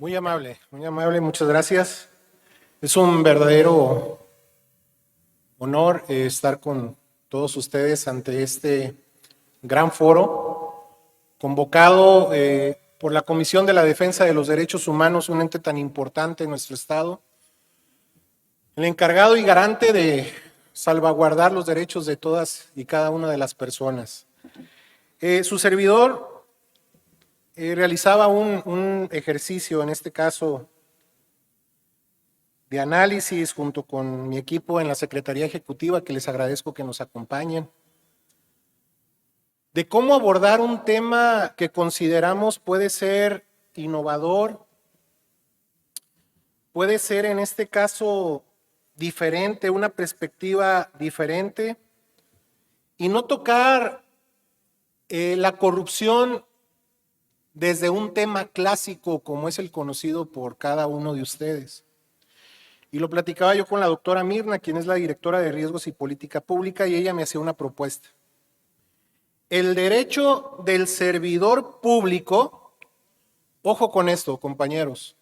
muy amable, muchas gracias. Es un verdadero honor estar con todos ustedes ante este gran foro convocado por la Comisión de la Defensa de los Derechos Humanos, un ente tan importante en nuestro Estado, el encargado y garante de salvaguardar los derechos de todas y cada una de las personas. Su servidor realizaba un ejercicio, en este caso, de análisis junto con mi equipo en la Secretaría Ejecutiva, que les agradezco que nos acompañen, de cómo abordar un tema que consideramos puede ser innovador, puede ser en este caso diferente, una perspectiva diferente, y no tocar la corrupción desde un tema clásico como es el conocido por cada uno de ustedes. Y lo platicaba yo con la doctora Mirna, quien es la directora de Riesgos y Política Pública, y ella me hacía una propuesta. El derecho del servidor público, ojo con esto, compañeros,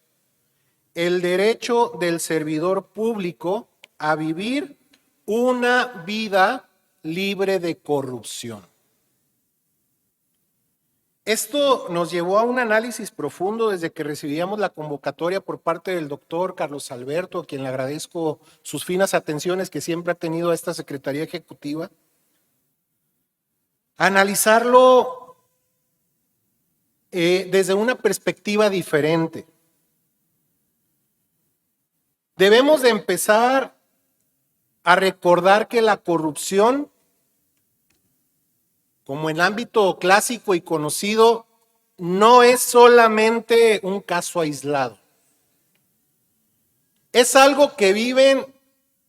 el derecho del servidor público a vivir una vida libre de corrupción. Esto nos llevó a un análisis profundo desde que recibíamos la convocatoria por parte del doctor Carlos Alberto, a quien le agradezco sus finas atenciones que siempre ha tenido a esta Secretaría Ejecutiva. Analizarlo desde una perspectiva diferente. Debemos de empezar a recordar que la corrupción, como en ámbito clásico y conocido, no es solamente un caso aislado. Es algo que viven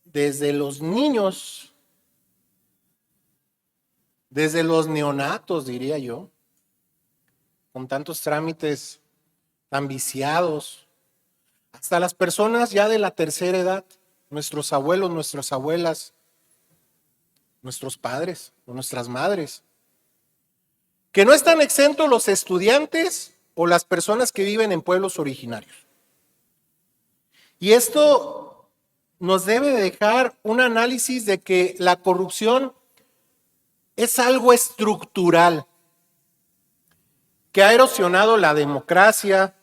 desde los niños, desde los neonatos, diría yo, con tantos trámites tan viciados, hasta las personas ya de la tercera edad, nuestros abuelos, nuestras abuelas, nuestros padres o nuestras madres. Que no están exentos los estudiantes o las personas que viven en pueblos originarios. Y esto nos debe dejar un análisis de que la corrupción es algo estructural, que ha erosionado la democracia,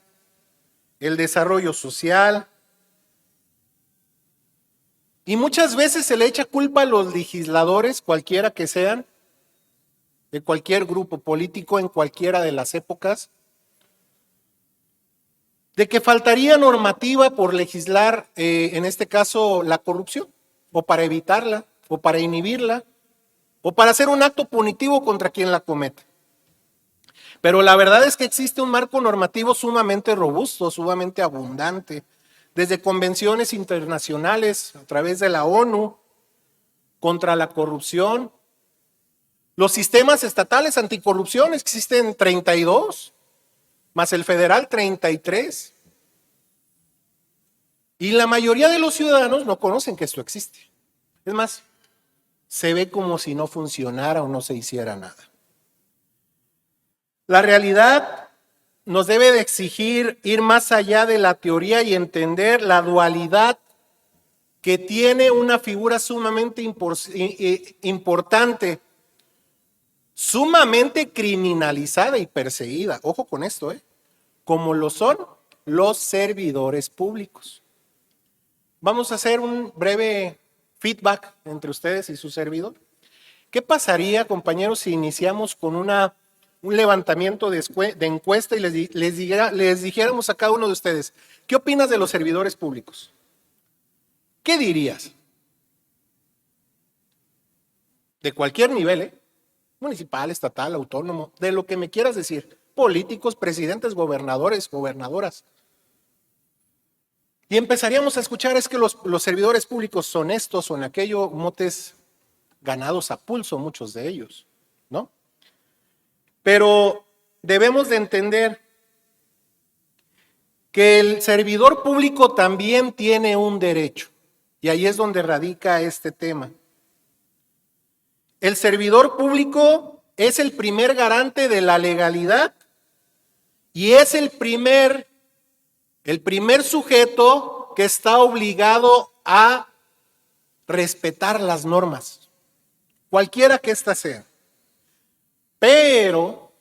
el desarrollo social, y muchas veces se le echa culpa a los legisladores, cualquiera que sean, de cualquier grupo político en cualquiera de las épocas, de que faltaría normativa por legislar, en este caso, la corrupción, o para evitarla, o para inhibirla, o para hacer un acto punitivo contra quien la cometa. Pero la verdad es que existe un marco normativo sumamente robusto, sumamente abundante, desde convenciones internacionales, a través de la ONU, contra la corrupción. Los sistemas estatales anticorrupción existen 32, más el federal 33. Y la mayoría de los ciudadanos no conocen que esto existe. Es más, se ve como si no funcionara o no se hiciera nada. La realidad nos debe de exigir ir más allá de la teoría y entender la dualidad que tiene una figura sumamente importante, sumamente criminalizada y perseguida, ojo con esto, como lo son los servidores públicos. Vamos a hacer un breve feedback entre ustedes y su servidor. ¿Qué pasaría, compañeros, si iniciamos con un levantamiento de encuesta y les dijéramos a cada uno de ustedes, ¿qué opinas de los servidores públicos? ¿Qué dirías? De cualquier nivel, municipal, estatal, autónomo, de lo que me quieras decir, políticos, presidentes, gobernadores, gobernadoras. Y empezaríamos a escuchar es que los servidores públicos son estos, son aquello, motes ganados a pulso, muchos de ellos, ¿no? Pero debemos de entender que el servidor público también tiene un derecho, y ahí es donde radica este tema. El servidor público es el primer garante de la legalidad y es el primer El primer sujeto que está obligado a respetar las normas, cualquiera que ésta sea. Pero,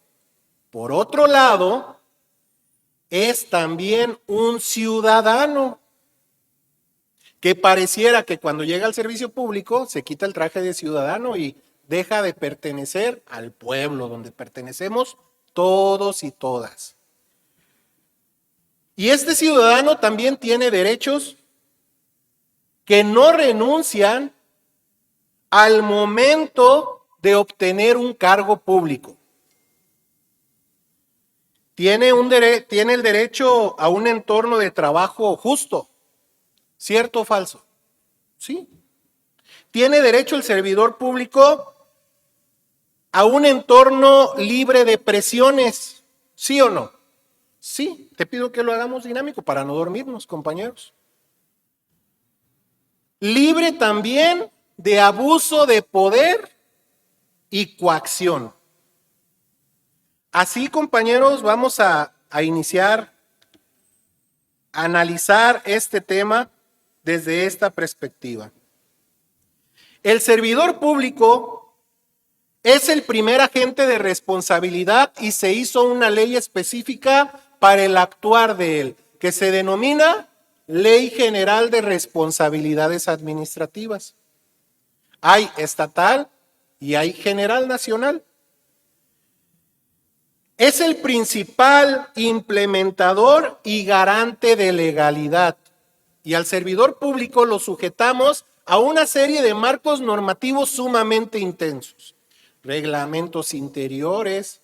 por otro lado, es también un ciudadano que pareciera que cuando llega al servicio público se quita el traje de ciudadano y deja de pertenecer al pueblo donde pertenecemos todos y todas. Y este ciudadano también tiene derechos que no renuncian al momento de obtener un cargo público. Tiene el derecho a un entorno de trabajo justo, ¿cierto o falso? Sí. ¿Tiene derecho el servidor público a un entorno libre de presiones? ¿Sí o no? Sí, te pido que lo hagamos dinámico para no dormirnos, compañeros. Libre también de abuso de poder y coacción. Así, compañeros, vamos a iniciar a analizar este tema desde esta perspectiva. El servidor público es el primer agente de responsabilidad y se hizo una ley específica para el actuar de él, que se denomina Ley General de Responsabilidades Administrativas. Hay estatal y hay general nacional. Es el principal implementador y garante de legalidad. Y al servidor público lo sujetamos a una serie de marcos normativos sumamente intensos. Reglamentos interiores,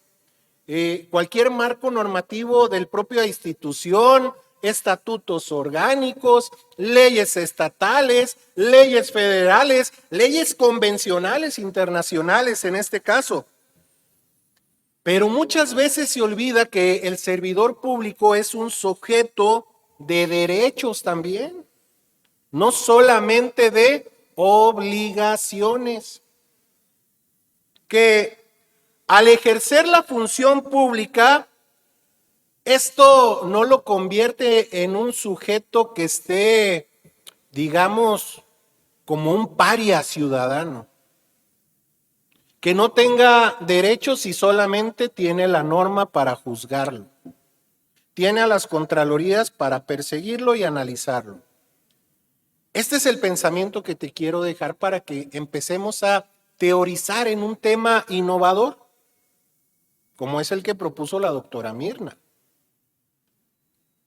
cualquier marco normativo del propia institución, estatutos orgánicos, leyes estatales, leyes federales, leyes convencionales internacionales en este caso. Pero muchas veces se olvida que el servidor público es un sujeto de derechos también, no solamente de obligaciones. Que al ejercer la función pública, esto no lo convierte en un sujeto que esté, digamos, como un paria ciudadano, que no tenga derechos y solamente tiene la norma para juzgarlo. Tiene a las contralorías para perseguirlo y analizarlo. Este es el pensamiento que te quiero dejar para que empecemos a teorizar en un tema innovador, como es el que propuso la doctora Mirna,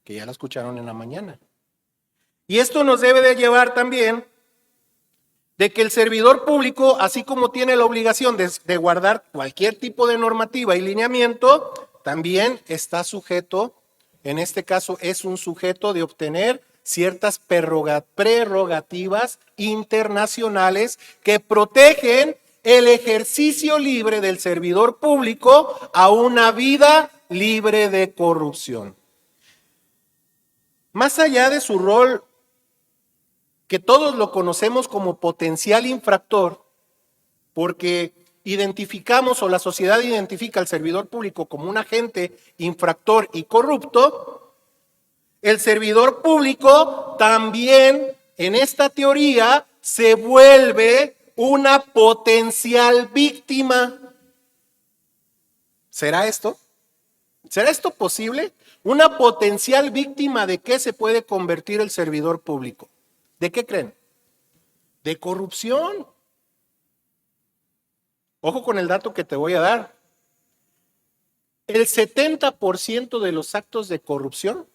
que ya la escucharon en la mañana. Y esto nos debe de llevar también de que el servidor público, así como tiene la obligación de guardar cualquier tipo de normativa y lineamiento, también está sujeto, en este caso es un sujeto de obtener ciertas prerrogativas internacionales que protegen el ejercicio libre del servidor público a una vida libre de corrupción. Más allá de su rol, que todos lo conocemos como potencial infractor, porque identificamos o la sociedad identifica al servidor público como un agente infractor y corrupto, el servidor público también en esta teoría se vuelve una potencial víctima. ¿Será esto? ¿Será esto posible? Una potencial víctima ¿de qué se puede convertir el servidor público? ¿De qué creen? De corrupción. Ojo con el dato que te voy a dar. El 70% de los actos de corrupción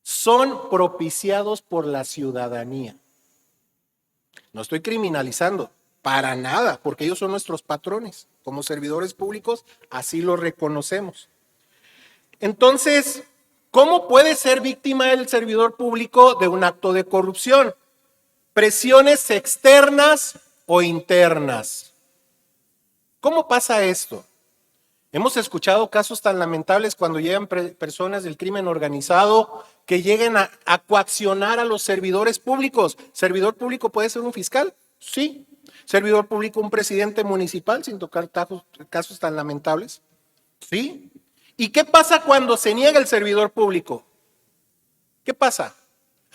son propiciados por la ciudadanía. No estoy criminalizando, para nada, porque ellos son nuestros patrones. Como servidores públicos, así lo reconocemos. Entonces, ¿cómo puede ser víctima el servidor público de un acto de corrupción? Presiones externas o internas. ¿Cómo pasa esto? Hemos escuchado casos tan lamentables cuando llegan personas del crimen organizado que lleguen a coaccionar a los servidores públicos. ¿Servidor público puede ser un fiscal? Sí. ¿Servidor público un presidente municipal sin tocar casos tan lamentables? Sí. ¿Y qué pasa cuando se niega el servidor público? ¿Qué pasa?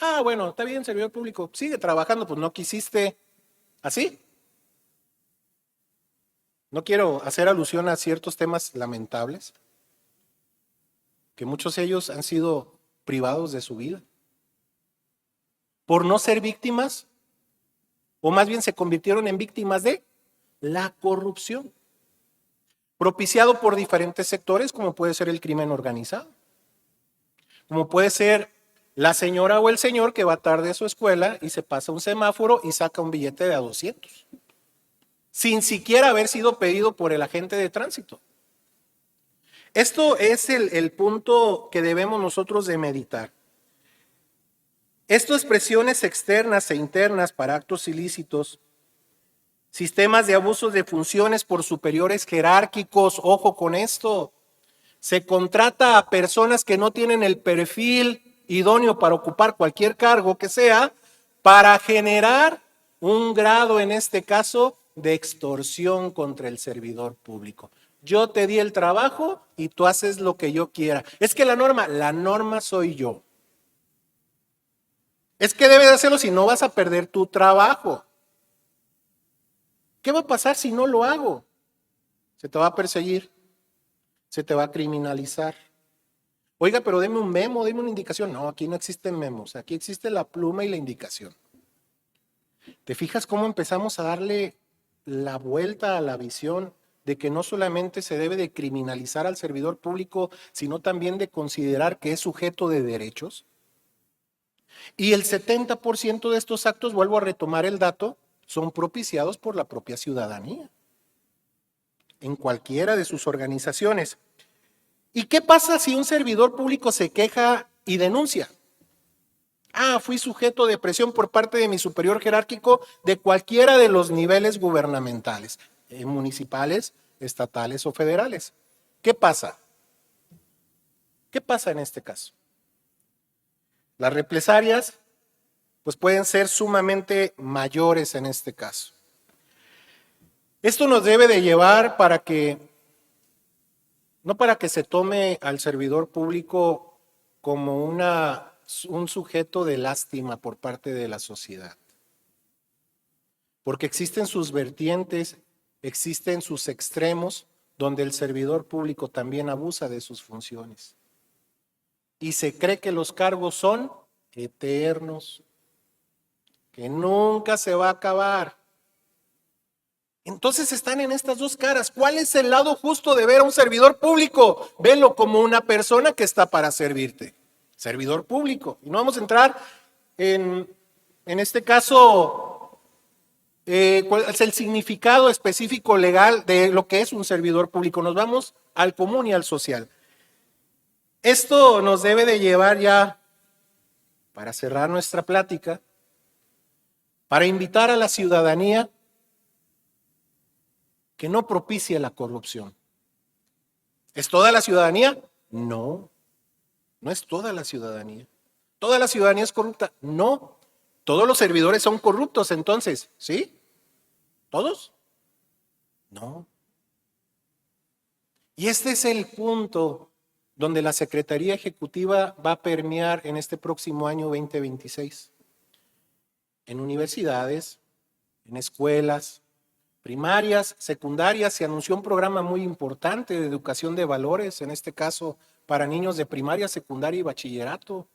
Ah, bueno, está bien, servidor público, sigue trabajando, pues no quisiste así. No quiero hacer alusión a ciertos temas lamentables, que muchos de ellos han sido privados de su vida por no ser víctimas, o más bien se convirtieron en víctimas de la corrupción, propiciado por diferentes sectores, como puede ser el crimen organizado, como puede ser la señora o el señor que va tarde a su escuela y se pasa un semáforo y saca un billete de a 200, sin siquiera haber sido pedido por el agente de tránsito. Esto es el punto que debemos nosotros de meditar. Estas presiones externas e internas para actos ilícitos, sistemas de abusos de funciones por superiores jerárquicos, ojo con esto, se contrata a personas que no tienen el perfil idóneo para ocupar cualquier cargo que sea, para generar un grado, en este caso, de extorsión contra el servidor público. Yo te di el trabajo y tú haces lo que yo quiera. Es que la norma soy yo. Es que debes hacerlo, si no vas a perder tu trabajo. ¿Qué va a pasar si no lo hago? Se te va a perseguir, se te va a criminalizar. Oiga, pero deme un memo, deme una indicación. No, aquí no existen memos, aquí existe la pluma y la indicación. ¿Te fijas cómo empezamos a darle la vuelta a la visión de que no solamente se debe de criminalizar al servidor público, sino también de considerar que es sujeto de derechos? Y el 70% de estos actos, vuelvo a retomar el dato, son propiciados por la propia ciudadanía, en cualquiera de sus organizaciones. ¿Y qué pasa si un servidor público se queja y denuncia? Ah, fui sujeto de presión por parte de mi superior jerárquico de cualquiera de los niveles gubernamentales, municipales, estatales o federales. ¿Qué pasa? ¿Qué pasa en este caso? Las represalias pues pueden ser sumamente mayores en este caso. Esto nos debe de llevar para que, no para que se tome al servidor público como un sujeto de lástima por parte de la sociedad, porque existen sus vertientes, existen sus extremos, donde el servidor público también abusa de sus funciones. Y se cree que los cargos son eternos, que nunca se va a acabar. Entonces están en estas dos caras. ¿Cuál es el lado justo de ver a un servidor público? Velo como una persona que está para servirte. Servidor público. Y no vamos a entrar en este caso, cuál es el significado específico legal de lo que es un servidor público. Nos vamos al común y al social. Esto nos debe de llevar ya, para cerrar nuestra plática, para invitar a la ciudadanía que no propicie la corrupción. ¿Es toda la ciudadanía? No, no es toda la ciudadanía. ¿Toda la ciudadanía es corrupta? No. ¿Todos los servidores son corruptos entonces? ¿Sí? ¿Todos? No. Y este es el punto donde la Secretaría Ejecutiva va a permear en este próximo año 2026. En universidades, en escuelas, primarias, secundarias, se anunció un programa muy importante de educación de valores, en este caso para niños de primaria, secundaria y bachillerato.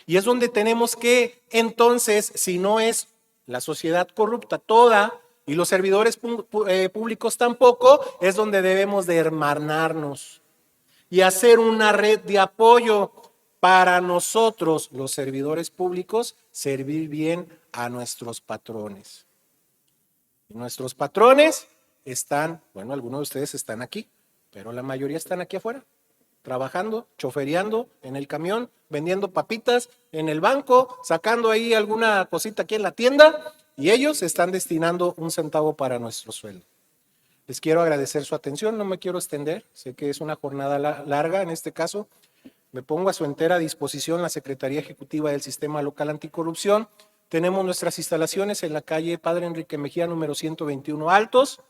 Y es donde tenemos que, entonces, si no es la sociedad corrupta toda y los servidores públicos tampoco, es donde debemos de hermanarnos y hacer una red de apoyo para nosotros, los servidores públicos, servir bien a nuestros patrones. Y nuestros patrones están, bueno, algunos de ustedes están aquí, pero la mayoría están aquí afuera, trabajando, chofereando en el camión, vendiendo papitas en el banco, sacando ahí alguna cosita aquí en la tienda, y ellos están destinando un centavo para nuestro sueldo. Les quiero agradecer su atención, no me quiero extender, sé que es una jornada larga en este caso. Me pongo a su entera disposición la Secretaría Ejecutiva del Sistema Local Anticorrupción. Tenemos nuestras instalaciones en la calle Padre Enrique Mejía, número 121 Altos,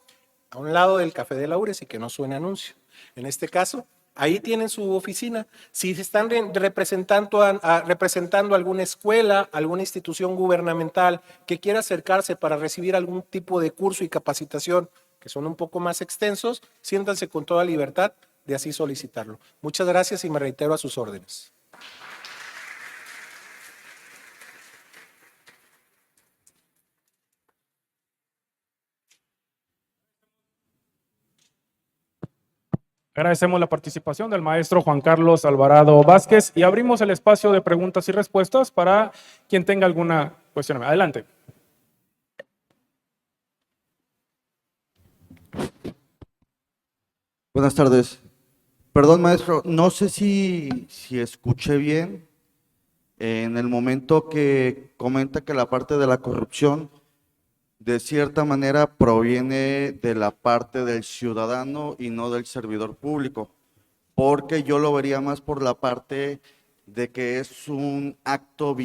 a un lado del Café de Laures, y que no suene anuncio. En este caso, Ahí tienen su oficina. Si están representando, representando alguna escuela, alguna institución gubernamental que quiera acercarse para recibir algún tipo de curso y capacitación que son un poco más extensos, siéntanse con toda libertad de así solicitarlo. Muchas gracias y me reitero a sus órdenes. Agradecemos la participación del maestro Juan Carlos Alvarado Vázquez y abrimos el espacio de preguntas y respuestas para quien tenga alguna cuestión. Adelante. Buenas tardes. Perdón, maestro, no sé si escuché bien en el momento que comenta que la parte de la corrupción de cierta manera proviene de la parte del ciudadano y no del servidor público, porque yo lo vería más por la parte de que es un acto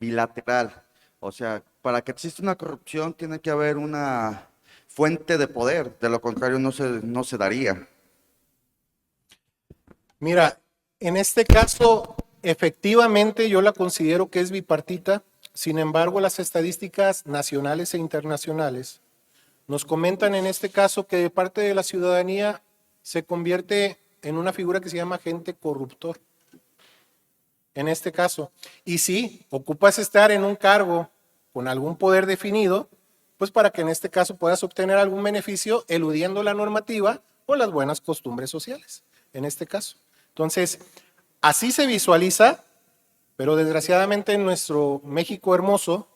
bilateral. O sea, para que exista una corrupción tiene que haber una fuente de poder, de lo contrario no se daría. Mira, en este caso, efectivamente yo la considero que es bipartita. Sin embargo, las estadísticas nacionales e internacionales nos comentan en este caso que de parte de la ciudadanía se convierte en una figura que se llama agente corruptor. En este caso. Y sí, ocupas estar en un cargo con algún poder definido, pues para que en este caso puedas obtener algún beneficio eludiendo la normativa o las buenas costumbres sociales, en este caso. Entonces, así se visualiza, pero desgraciadamente en nuestro México hermoso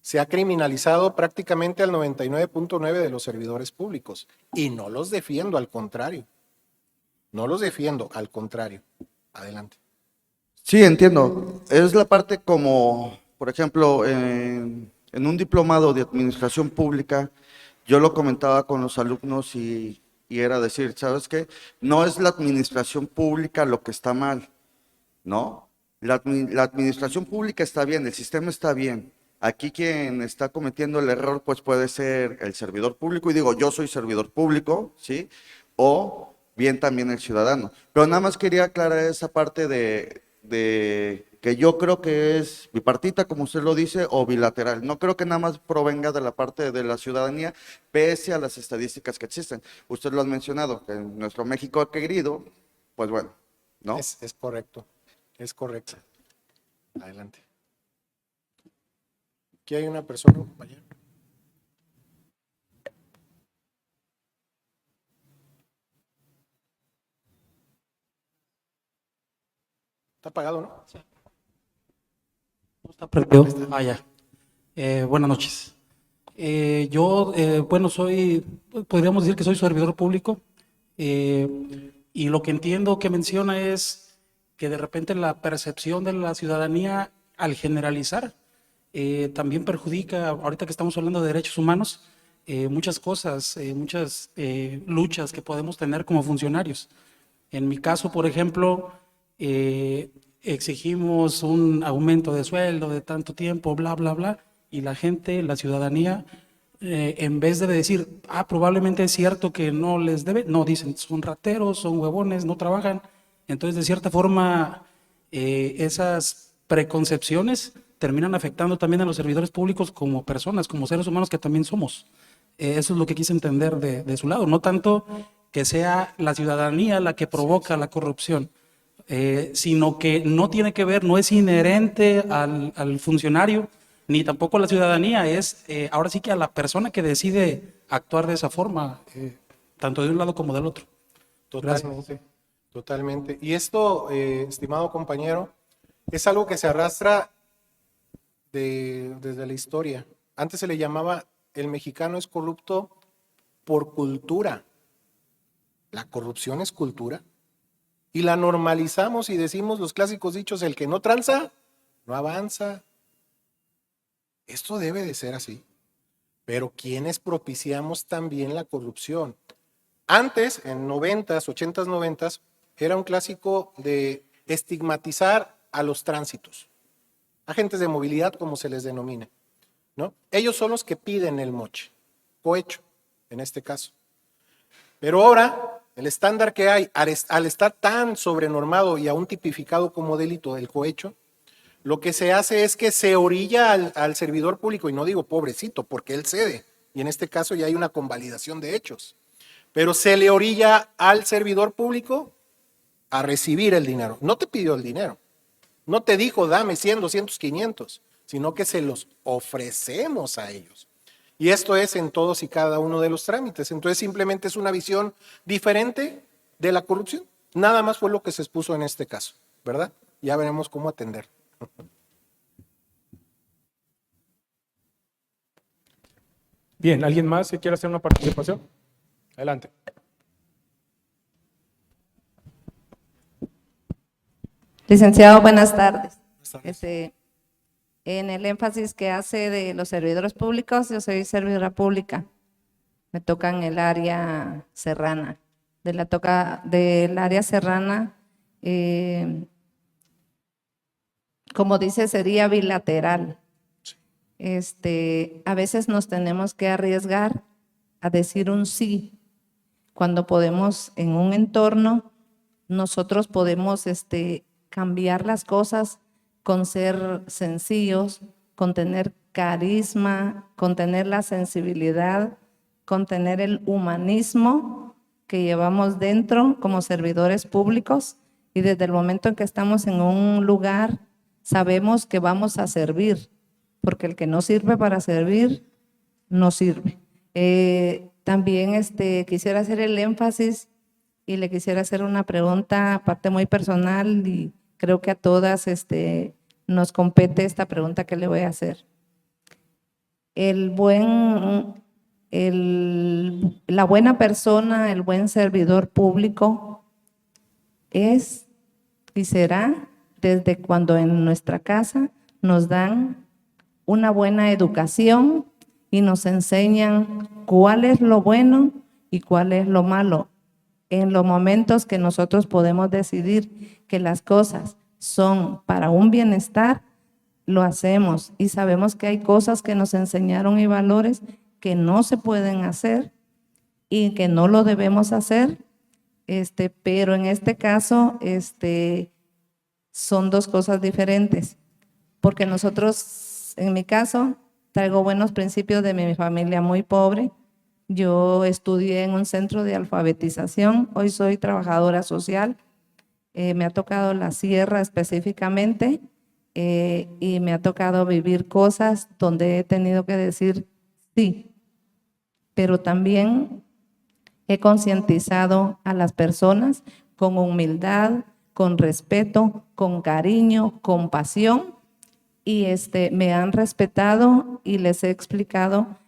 se ha criminalizado prácticamente al 99.9% de los servidores públicos. Y no los defiendo, al contrario. No los defiendo, al contrario. Adelante. Sí, entiendo. Es la parte como, por ejemplo, en un diplomado de administración pública, yo lo comentaba con los alumnos y era decir, ¿sabes qué? No es la administración pública lo que está mal, ¿no? La administración pública está bien, el sistema está bien. Aquí quien está cometiendo el error, pues puede ser el servidor público, y digo, yo soy servidor público, ¿sí? O bien también el ciudadano. Pero nada más quería aclarar esa parte de que yo creo que es bipartita, como usted lo dice, o bilateral. No creo que nada más provenga de la parte de la ciudadanía, pese a las estadísticas que existen. Usted lo ha mencionado, que en nuestro México querido, pues bueno, ¿no? Es correcto, es correcto. Adelante. Aquí hay una persona, compañero. Está apagado, ¿no? Sí. No está prendido. Ah, ya. Buenas noches. Bueno, podríamos decir que soy servidor público, y lo que entiendo que menciona es que de repente la percepción de la ciudadanía al generalizar también perjudica, ahorita que estamos hablando de derechos humanos, muchas cosas, muchas luchas que podemos tener como funcionarios. En mi caso, por ejemplo, exigimos un aumento de sueldo de tanto tiempo, bla, bla, bla, y la gente, la ciudadanía, en vez de decir, probablemente es cierto que no les debe, no, dicen, son rateros, son huevones, no trabajan. Entonces, de cierta forma, esas preconcepciones terminan afectando también a los servidores públicos como personas, como seres humanos que también somos. Eso es lo que quise entender de su lado, no tanto que sea la ciudadanía la que provoca la corrupción, sino que no tiene que ver, no es inherente al funcionario, ni tampoco a la ciudadanía, es ahora sí que a la persona que decide actuar de esa forma, tanto de un lado como del otro. Totalmente, totalmente. Y esto, estimado compañero, es algo que se arrastra desde la historia. Antes se le llamaba el mexicano es corrupto por cultura. La corrupción es cultura. Y la normalizamos y decimos los clásicos dichos, el que no tranza, no avanza. Esto debe de ser así. Pero ¿quiénes propiciamos también la corrupción? Antes, en 90s, 80s, 90s, era un clásico de estigmatizar a los tránsitos, agentes de movilidad como se les denomina, ¿no? Ellos son los que piden el moche, cohecho, en este caso. Pero ahora el estándar que hay, al estar tan sobrenormado y aún tipificado como delito el cohecho, lo que se hace es que se orilla al servidor público, y no digo pobrecito, porque él cede, y en este caso ya hay una convalidación de hechos, pero se le orilla al servidor público a recibir el dinero. No te pidió el dinero, no te dijo dame 100, 200, 500, sino que se los ofrecemos a ellos. Y esto es en todos y cada uno de los trámites. Entonces simplemente es una visión diferente de la corrupción. Nada más fue lo que se expuso en este caso, ¿verdad? Ya veremos cómo atender. Bien, ¿alguien más que quiera hacer una participación? Adelante. Licenciado, buenas tardes. Buenas tardes. En el énfasis que hace de los servidores públicos, yo soy servidora pública. Me toca en el área serrana. Del área serrana, como dice, sería bilateral. A veces nos tenemos que arriesgar a decir un sí, cuando podemos en un entorno, nosotros podemos cambiar las cosas con ser sencillos, con tener carisma, con tener la sensibilidad, con tener el humanismo que llevamos dentro como servidores públicos, y desde el momento en que estamos en un lugar sabemos que vamos a servir, porque el que no sirve para servir, no sirve. También quisiera hacer el énfasis y le quisiera hacer una pregunta, aparte muy personal, y creo que a todas nos compete esta pregunta que le voy a hacer. La buena persona, el buen servidor público es y será desde cuando en nuestra casa nos dan una buena educación y nos enseñan cuál es lo bueno y cuál es lo malo. En los momentos que nosotros podemos decidir que las cosas son para un bienestar, lo hacemos, y sabemos que hay cosas que nos enseñaron y valores que no se pueden hacer y que no lo debemos hacer, pero en este caso son dos cosas diferentes, porque nosotros, en mi caso, traigo buenos principios de mi familia muy pobre. Yo estudié en un centro de alfabetización, hoy soy trabajadora social, me ha tocado la sierra específicamente, y me ha tocado vivir cosas donde he tenido que decir sí, pero también he concientizado a las personas con humildad, con respeto, con cariño, con pasión, y me han respetado y les he explicado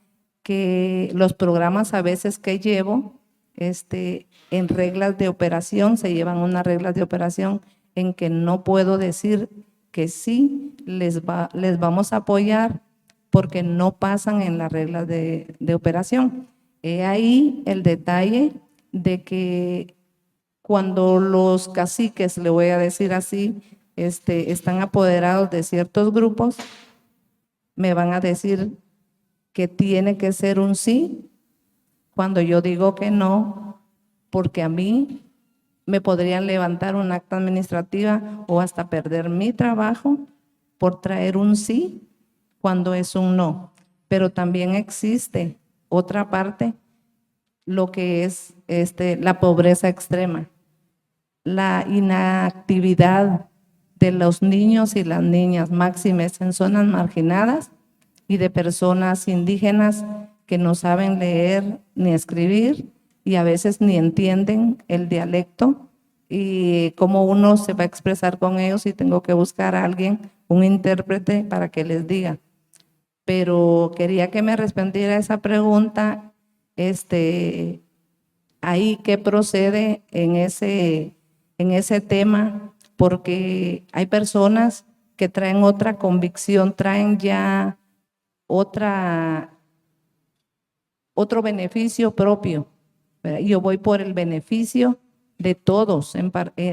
que los programas a veces que llevo, en reglas de operación, se llevan unas reglas de operación en que no puedo decir que sí les vamos a apoyar porque no pasan en las reglas de operación. He ahí el detalle de que cuando los caciques, le voy a decir así, están apoderados de ciertos grupos, me van a decir que tiene que ser un sí, cuando yo digo que no, porque a mí me podrían levantar un acta administrativa o hasta perder mi trabajo por traer un sí cuando es un no. Pero también existe otra parte, lo que es la pobreza extrema, la inactividad de los niños y las niñas, máximes en zonas marginadas, y de personas indígenas que no saben leer ni escribir y a veces ni entienden el dialecto, y cómo uno se va a expresar con ellos si tengo que buscar a alguien, un intérprete, para que les diga. Pero quería que me respondiera esa pregunta, ahí qué procede en ese tema, porque hay personas que traen otra convicción, traen ya otro beneficio propio, ¿verdad? Yo voy por el beneficio de todos,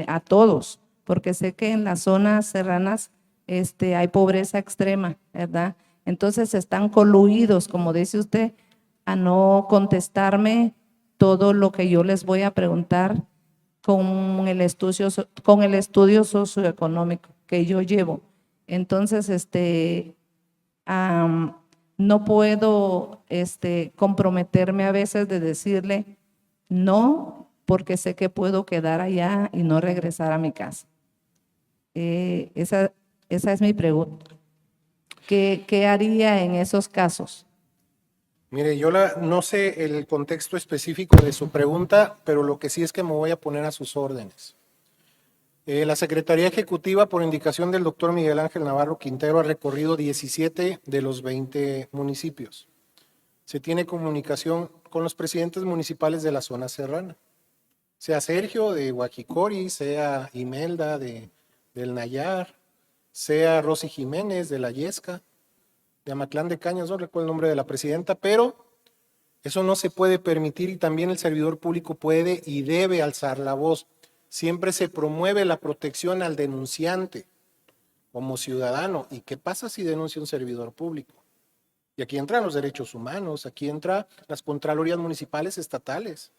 a todos, porque sé que en las zonas serranas hay pobreza extrema, ¿verdad? Entonces están coluidos, como dice usted, a no contestarme todo lo que yo les voy a preguntar con el estudio socioeconómico que yo llevo. Entonces, no puedo comprometerme a veces de decirle no, porque sé que puedo quedar allá y no regresar a mi casa. Esa es mi pregunta. ¿Qué haría en esos casos? Mire, yo no sé el contexto específico de su pregunta, pero lo que sí es que me voy a poner a sus órdenes. La Secretaría Ejecutiva, por indicación del doctor Miguel Ángel Navarro Quintero, ha recorrido 17 de los 20 municipios. Se tiene comunicación con los presidentes municipales de la zona serrana, sea Sergio de Huajicori, sea Imelda del Nayar, sea Rosy Jiménez de la Yesca, de Amatlán de Cañas, no recuerdo el nombre de la presidenta, pero eso no se puede permitir y también el servidor público puede y debe alzar la voz. Siempre se promueve la protección al denunciante como ciudadano. ¿Y qué pasa si denuncia un servidor público? Y aquí entran los derechos humanos, aquí entran las contralorías municipales estatales.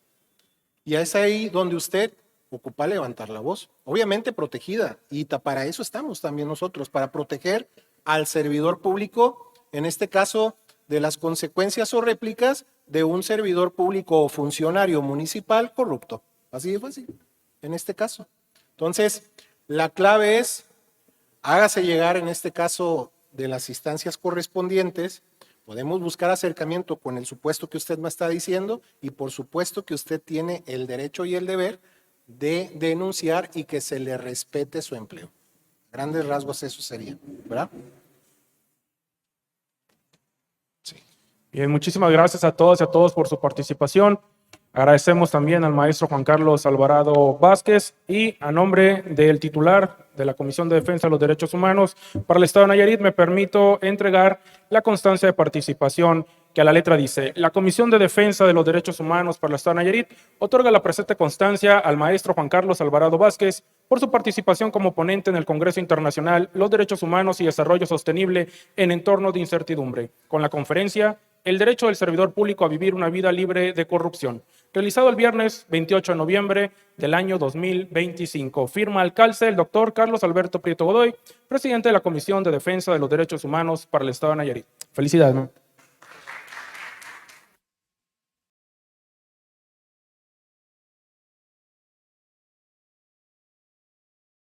Y es ahí donde usted ocupa levantar la voz, obviamente protegida, y para eso estamos también nosotros, para proteger al servidor público, en este caso, de las consecuencias o réplicas de un servidor público o funcionario municipal corrupto. Así de fácil, en este caso. Entonces, la clave es, hágase llegar en este caso de las instancias correspondientes. Podemos buscar acercamiento con el supuesto que usted me está diciendo y por supuesto que usted tiene el derecho y el deber de denunciar y que se le respete su empleo. Grandes rasgos eso sería, ¿verdad? Sí. Bien, muchísimas gracias a todas y a todos por su participación. Agradecemos también al maestro Juan Carlos Alvarado Vázquez y a nombre del titular de la Comisión de Defensa de los Derechos Humanos para el Estado de Nayarit me permito entregar la constancia de participación que a la letra dice: la Comisión de Defensa de los Derechos Humanos para el Estado de Nayarit otorga la presente constancia al maestro Juan Carlos Alvarado Vázquez por su participación como ponente en el Congreso Internacional Los Derechos Humanos y Desarrollo Sostenible en Entorno de Incertidumbre, con la conferencia El derecho del servidor público a vivir una vida libre de corrupción, realizado el viernes 28 de noviembre del año 2025. Firma al calce el doctor Carlos Alberto Prieto Godoy, presidente de la Comisión de Defensa de los Derechos Humanos para el Estado de Nayarit. Felicidades, ¿no?